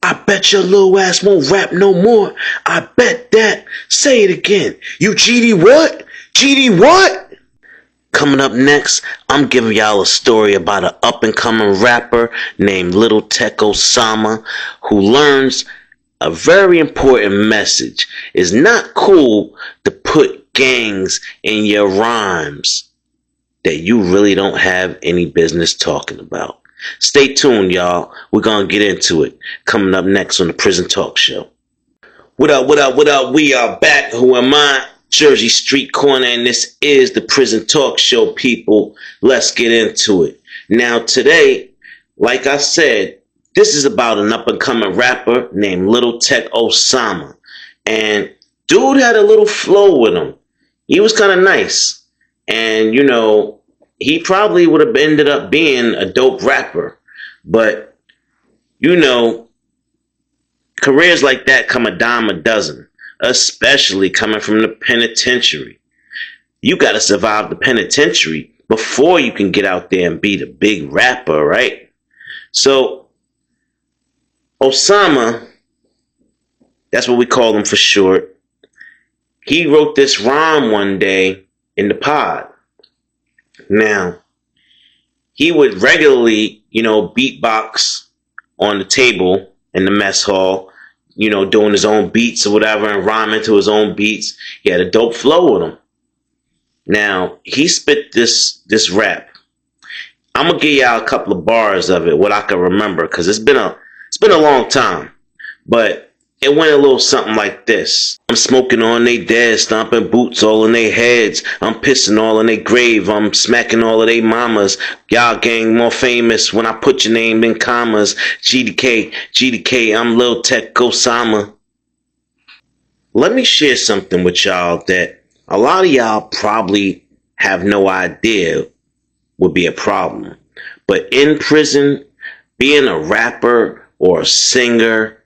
I bet your little ass won't rap no more. I bet that. Say it again. You GD what? GD what? Coming up next, I'm giving y'all a story about an up-and-coming rapper named Little Tech Osama who learns a very important message. It's not cool to put gangs in your rhymes that you really don't have any business talking about. Stay tuned, y'all. We're going to get into it. Coming up next on the Prison Talk Show. What up, what up, what up? We are back. Who am I? Jersey Street Corner, and this is the Prison Talk Show, people. Let's get into it. Now, today, like I said, this is about an up-and-coming rapper named Little Tech Osama. And dude had a little flow with him. He was kind of nice. And, you know, he probably would have ended up being a dope rapper. But, you know, careers like that come a dime a dozen, especially coming from the penitentiary. You got to survive the penitentiary before you can get out there and be the big rapper, right? So, Osama, that's what we call him for short, he wrote this rhyme one day in the pod. Now, he would regularly, you know, beatbox on the table in the mess hall, you know, doing his own beats or whatever and rhyming to his own beats. He had a dope flow with him. Now, he spit this rap. I'm going to give y'all a couple of bars of it, what I can remember, because it's been a long time. But it went a little something like this. I'm smoking on they dead, stomping boots all in they heads. I'm pissing all in they grave. I'm smacking all of they mamas. Y'all gang more famous when I put your name in commas. GDK, I'm Lil Tech Osama. Let me share something with y'all that a lot of y'all probably have no idea would be a problem. But in prison, being a rapper or a singer,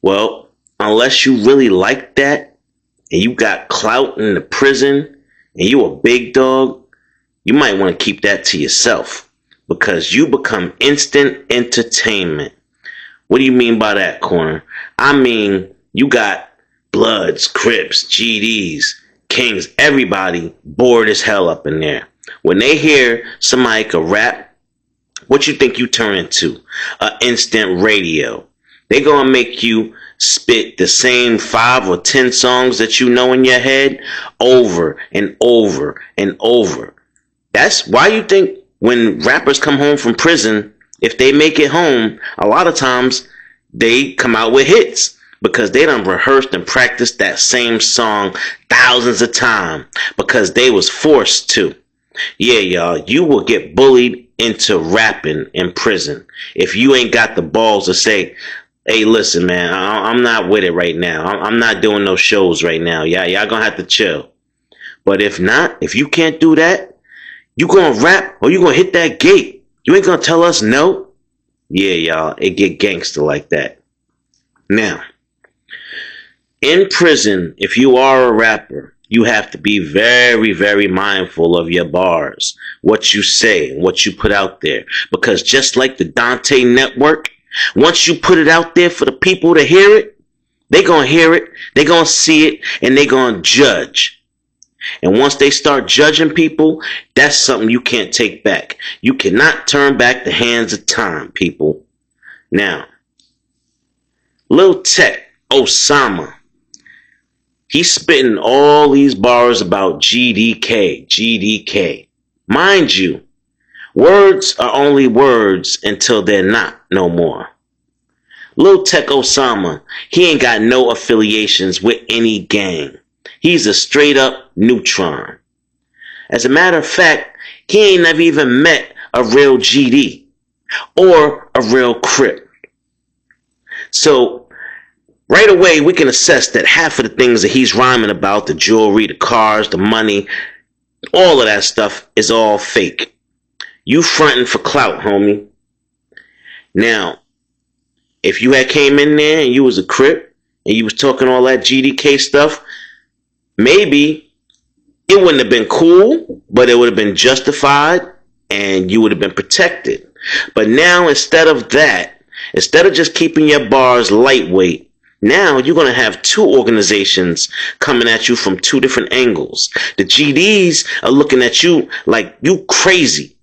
well, unless you really like that and you got clout in the prison and you a big dog, you might want to keep that to yourself because you become instant entertainment. What do you mean by that, Corner? I mean, you got Bloods, Crips, GDs, Kings, everybody bored as hell up in there. When they hear somebody could rap, what you think you turn into? An instant radio. They gonna make you spit the same 5 or 10 songs that you know in your head over and over and over. That's why you think when rappers come home from prison, if they make it home, a lot of times they come out with hits because they done rehearsed and practiced that same song thousands of times because they was forced to. Yeah, y'all, you will get bullied into rapping in prison if you ain't got the balls to say, hey, listen, man, I'm not with it right now. I'm not doing no shows right now. Y'all gonna have to chill. But if not, if you can't do that, you gonna rap or you gonna hit that gate. You ain't gonna tell us no. Yeah, y'all, it get gangster like that. Now, in prison, if you are a rapper, you have to be very, very mindful of your bars, what you say, what you put out there. Because just like the Dante Network, once you put it out there for the people to hear it, they gonna hear it, they gonna see it, and they gonna judge. And once they start judging people, that's something you can't take back. You cannot turn back the hands of time, people. Now, Lil Tech Osama, he's spitting all these bars about GDK. Mind you, words are only words until they're not no more. Lil Tech Osama, he ain't got no affiliations with any gang. He's a straight up neutron. As a matter of fact, he ain't never even met a real GD or a real Crip. So right away, we can assess that half of the things that he's rhyming about, the jewelry, the cars, the money, all of that stuff is all fake. You fronting for clout, homie. Now, if you had came in there and you was a Crip and you was talking all that GDK stuff, maybe it wouldn't have been cool, but it would have been justified and you would have been protected. But now, instead of that, Instead of just keeping your bars lightweight, now you're going to have two organizations coming at you from two different angles. The GDs are looking at you like you crazy.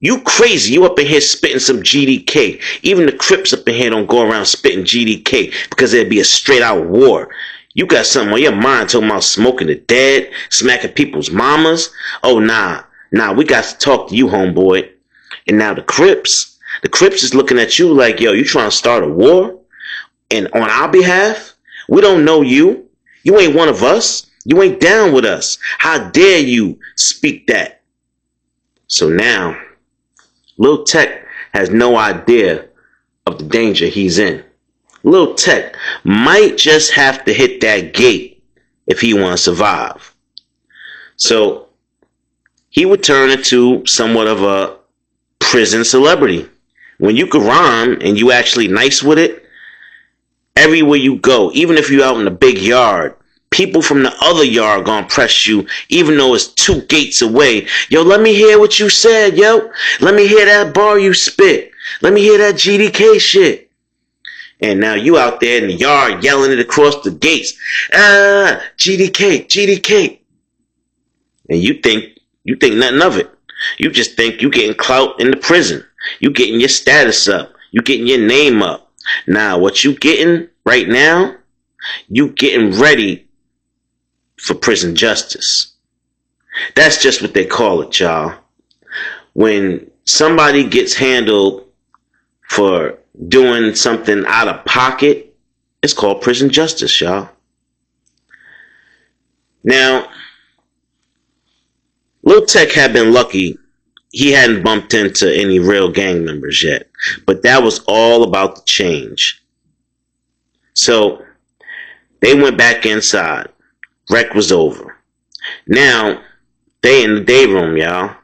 You crazy. You up in here spitting some GDK. Even the Crips up in here don't go around spitting GDK because there'd be a straight out war. You got something on your mind talking about smoking the dead, smacking people's mamas. Oh, nah, we got to talk to you, homeboy. And now the Crips is looking at you like, yo, you trying to start a war? And on our behalf? We don't know you. You ain't one of us. You ain't down with us. How dare you speak that? So now, Lil Tech has no idea of the danger he's in. Lil Tech might just have to hit that gate if he want to survive. So he would turn into somewhat of a prison celebrity. When you can rhyme and you actually nice with it, everywhere you go, even if you're out in the big yard, people from the other yard gonna press you, even though it's 2 gates away. Yo, let me hear what you said, yo. Let me hear that bar you spit. Let me hear that GDK shit. And now you out there in the yard yelling it across the gates. GDK, GDK. And you think nothing of it. You just think you getting clout in the prison. You getting your status up. You getting your name up. Now, what you getting right now, you getting ready for prison justice. That's just what they call it, y'all. When somebody gets handled for doing something out of pocket, it's called prison justice, y'all. Now, Lil Tech had been lucky. He hadn't bumped into any real gang members yet. But that was all about the change. So, they went back inside. Rec was over. Now, they in the day room, y'all.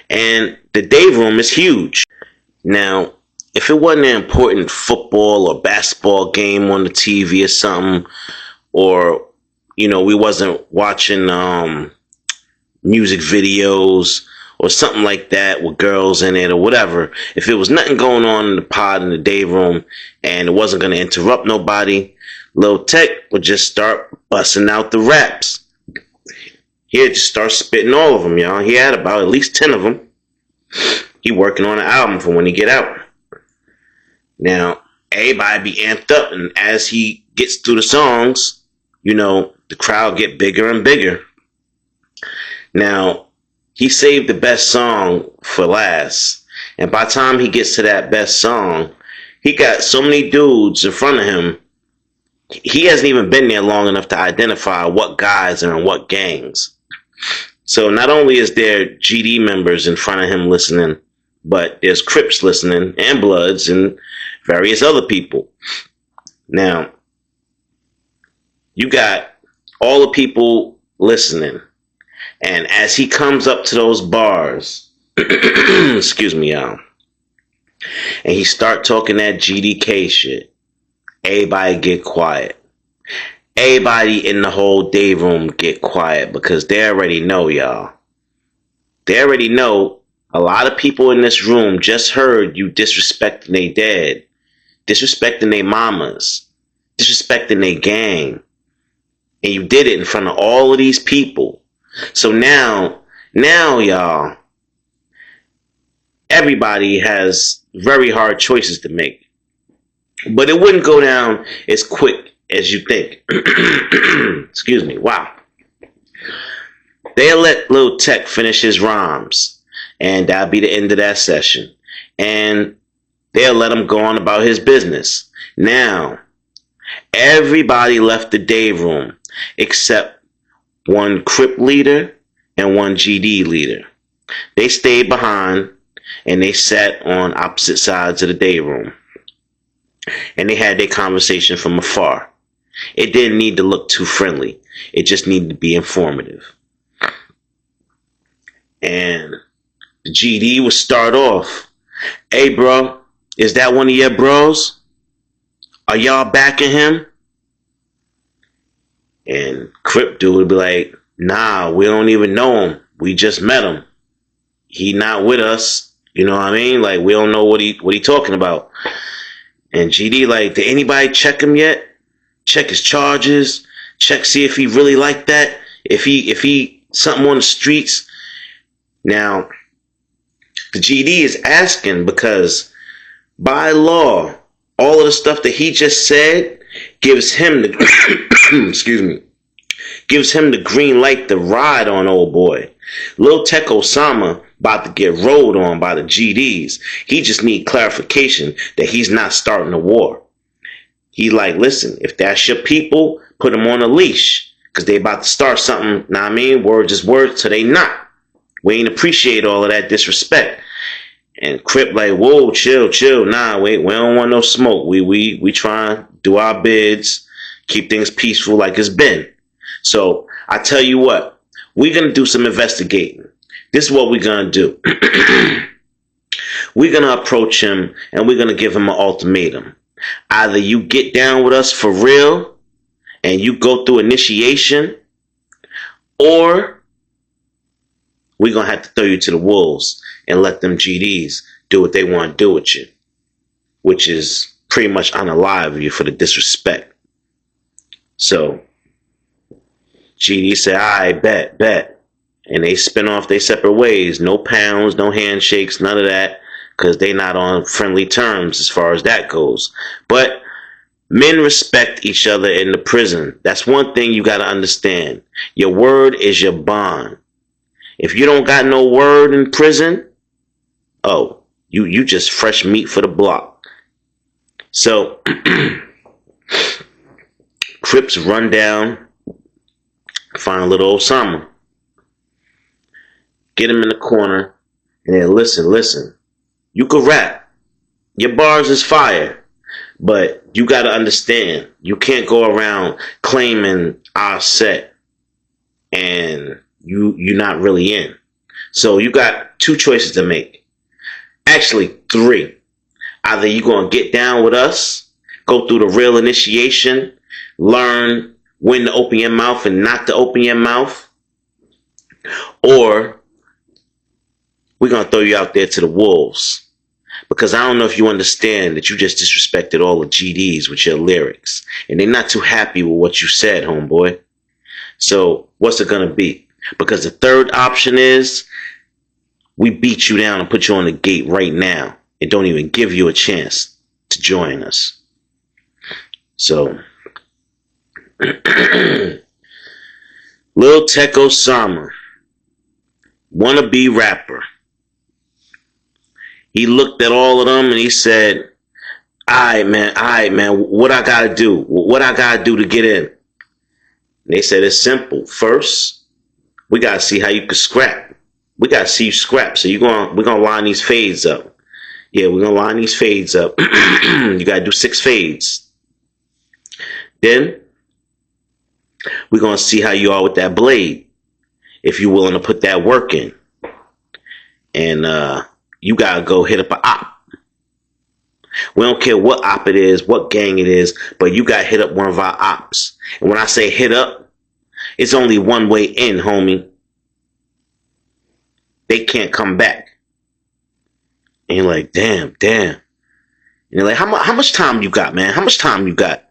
And the day room is huge. Now, if it wasn't an important football or basketball game on the TV or something, or, we wasn't watching music videos or something like that with girls in it or whatever, if it was nothing going on in the pod in the day room and it wasn't going to interrupt nobody, Lil Tech would just start busting out the raps. He'd just start spitting all of them, y'all. He had about at least 10 of them. He working on an album for when he get out. Now, everybody be amped up, and as he gets through the songs, the crowd get bigger and bigger. Now, he saved the best song for last. And by the time he gets to that best song, he got so many dudes in front of him, he hasn't even been there long enough to identify what guys are in what gangs. So not only is there GD members in front of him listening, but there's Crips listening and Bloods and various other people. Now, you got all the people listening. And as he comes up to those bars, excuse me, y'all, and he start talking that GDK shit, everybody get quiet. Everybody in the whole day room get quiet because they already know, y'all. They already know a lot of people in this room just heard you disrespecting their dad, disrespecting their mamas, disrespecting their gang. And you did it in front of all of these people. So now, y'all, everybody has very hard choices to make. But it wouldn't go down as quick as you think. Excuse me. Wow. They'll let Lil Tech finish his rhymes, and that'll be the end of that session. And they'll let him go on about his business. Now, everybody left the day room except one Crip leader and one GD leader. They stayed behind and they sat on opposite sides of the day room. And they had their conversation from afar. It didn't need to look too friendly. It just needed to be informative. And the GD would start off, "Hey, bro, is that one of your bros? Are y'all backing him?" And Crip dude would be like, "Nah, we don't even know him. We just met him. He not with us. You know what I mean? Like, we don't know what he talking about." And GD like, did anybody check him yet? Check his charges. Check, see if he really like that. If he something on the streets. Now, the GD is asking because by law, all of the stuff that he just said gives him the excuse me, gives him the green light to ride on old boy. Lil Tech Osama about to get rolled on by the GDs. He just need clarification that he's not starting a war. He like, listen, if that's your people, put them on a leash. Because they about to start something, know what I mean? Words is words, so they not. We ain't appreciate all of that disrespect. And Crip like, whoa, chill. Nah, wait, we don't want no smoke. We try and do our bids, keep things peaceful like it's been. So I tell you what, we're going to do some investigating. This is what we're going to do. We're going to approach him and we're going to give him an ultimatum. Either you get down with us for real and you go through initiation, or we're going to have to throw you to the wolves and let them GDs do what they want to do with you, which is pretty much unalive you for the disrespect. So GD said, all right, bet. And they spin off their separate ways. No pounds, no handshakes, none of that, because they not on friendly terms as far as that goes. But men respect each other in the prison. That's one thing you got to understand. Your word is your bond. If you don't got no word in prison, oh, you just fresh meat for the block. So Crips run down, find little Osama, get him in the corner, and then listen. You could rap. Your bars is fire. But you got to understand, you can't go around claiming our set and you're not really in. So you got two choices to make. Actually, three. Either you're going to get down with us, go through the real initiation, learn when to open your mouth and not to open your mouth, or we're going to throw you out there to the wolves. Because I don't know if you understand that you just disrespected all the GDs with your lyrics. And they're not too happy with what you said, homeboy. So what's it going to be? Because the third option is we beat you down and put you on the gate right now and don't even give you a chance to join us. So Lil Tech Osama, wannabe rapper. He looked at all of them and he said, all right, man, what I gotta do? What I gotta do to get in? And they said, it's simple. First, we gotta see how you can scrap. We gotta see you scrap. So we're gonna line these fades up. Yeah, we're gonna line these fades up. You gotta do 6 fades. Then we're gonna see how you are with that blade. If you're willing to put that work in. And you gotta go hit up an op. We don't care what op it is, what gang it is, but you gotta hit up one of our ops. And when I say hit up, it's only one way in, homie. They can't come back. And you're like, damn. And you're like, how much time you got, man? How much time you got?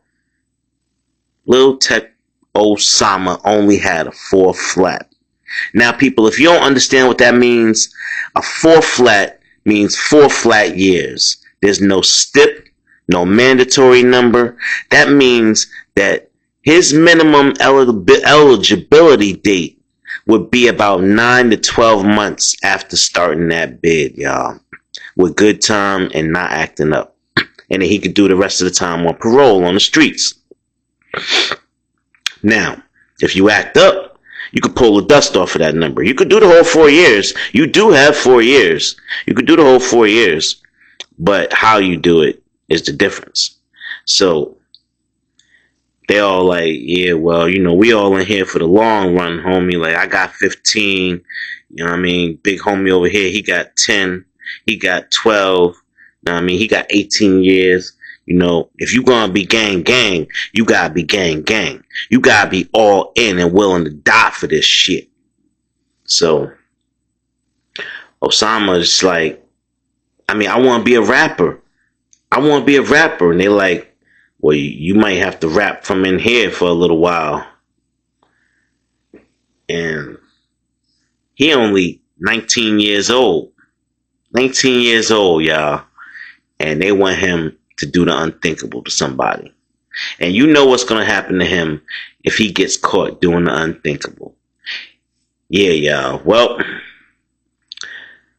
Lil Tech Osama only had a 4 flat. Now, people, if you don't understand what that means, a 4 flat means 4 flat years. There's no stip, no mandatory number. That means that his minimum eligibility date would be about 9 to 12 months after starting that bid, y'all. With good time and not acting up. And then he could do the rest of the time on parole on the streets. Now, if you act up, you could pull the dust off of that number. You could do the whole 4 years. You do have 4 years. You could do the whole 4 years. But how you do it is the difference. So they all like, yeah, well, we all in here for the long run, homie. Like, I got 15. You know what I mean? Big homie over here, he got 10. He got 12. You know what I mean? He got 18 years. If you gonna be gang, you gotta be gang. You gotta be all in and willing to die for this shit. So Osama's like, I want to be a rapper. I want to be a rapper. And they like, well, you might have to rap from in here for a little while. And he only 19 years old. 19 years old, y'all. And they want him to do the unthinkable to somebody. And you know what's going to happen to him if he gets caught doing the unthinkable. Yeah, y'all. Well,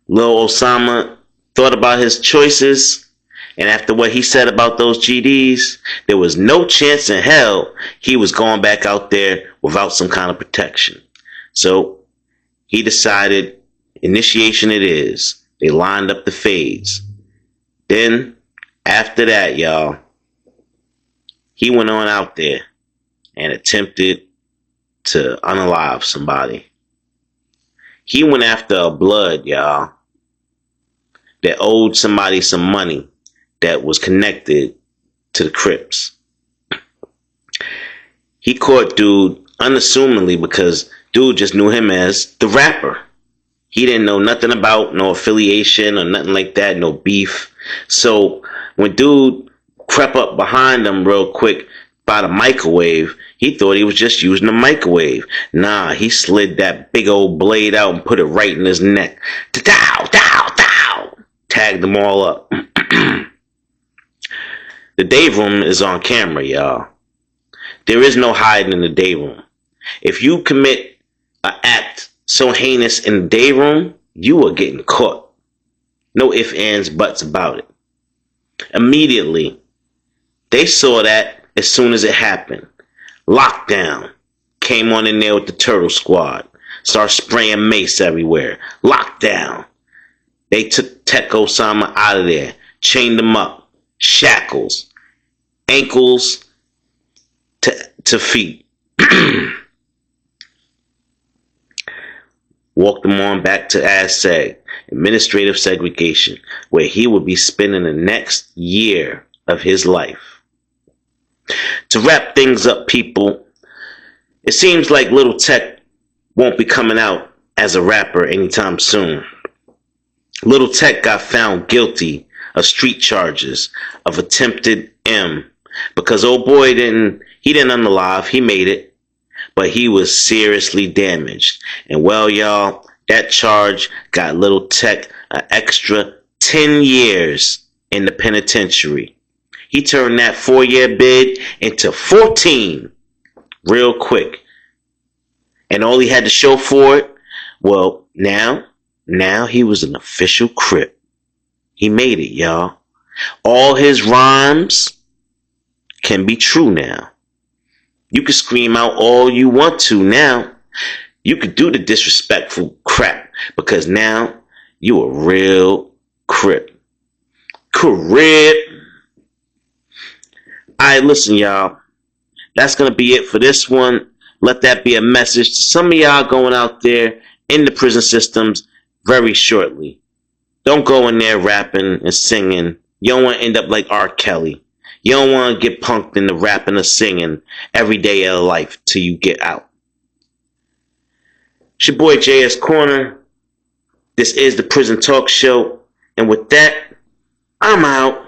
Lil Osama thought about his choices, and after what he said about those GDs, there was no chance in hell he was going back out there without some kind of protection. So he decided initiation it is. They lined up the fades. Then, after that, y'all, he went on out there and attempted to unalive somebody. He went after a blood, y'all, that owed somebody some money that was connected to the Crips. He caught dude unassumingly because dude just knew him as the rapper. He didn't know nothing about no affiliation or nothing like that, no beef. So when dude crept up behind him real quick by the microwave, he thought he was just using the microwave. Nah, he slid that big old blade out and put it right in his neck. Dow, dow, dow. Tagged them all up. The day room is on camera, y'all. There is no hiding in the day room. If you commit an act so heinous in the day room, you are getting caught. No ifs, ands, buts about it. Immediately, they saw that as soon as it happened. Lockdown came on in there with the Turtle Squad. Started spraying mace everywhere. Lockdown. They took Tech Osama out of there. Chained him up. Shackles. Ankles to feet. Walked him on back to ASSEG, administrative segregation, where he would be spending the next year of his life. To wrap things up, people, it seems like Little Tech won't be coming out as a rapper anytime soon. Little Tech got found guilty of street charges of attempted M because old boy didn't unalive, he made it. But he was seriously damaged. And well, y'all, that charge got Little Tech an extra 10 years in the penitentiary. He turned that 4-year bid into 14 real quick. And all he had to show for it, well, now he was an official Crip. He made it, y'all. All his rhymes can be true now. You can scream out all you want to now. You could do the disrespectful crap because now you a real Crip. Crip. Alright, listen, y'all. That's going to be it for this one. Let that be a message to some of y'all going out there in the prison systems very shortly. Don't go in there rapping and singing. You don't want to end up like R. Kelly. You don't want to get punked into rapping or singing every day of life till you get out. It's your boy JS Corner. This is the Prison Talk Show. And with that, I'm out.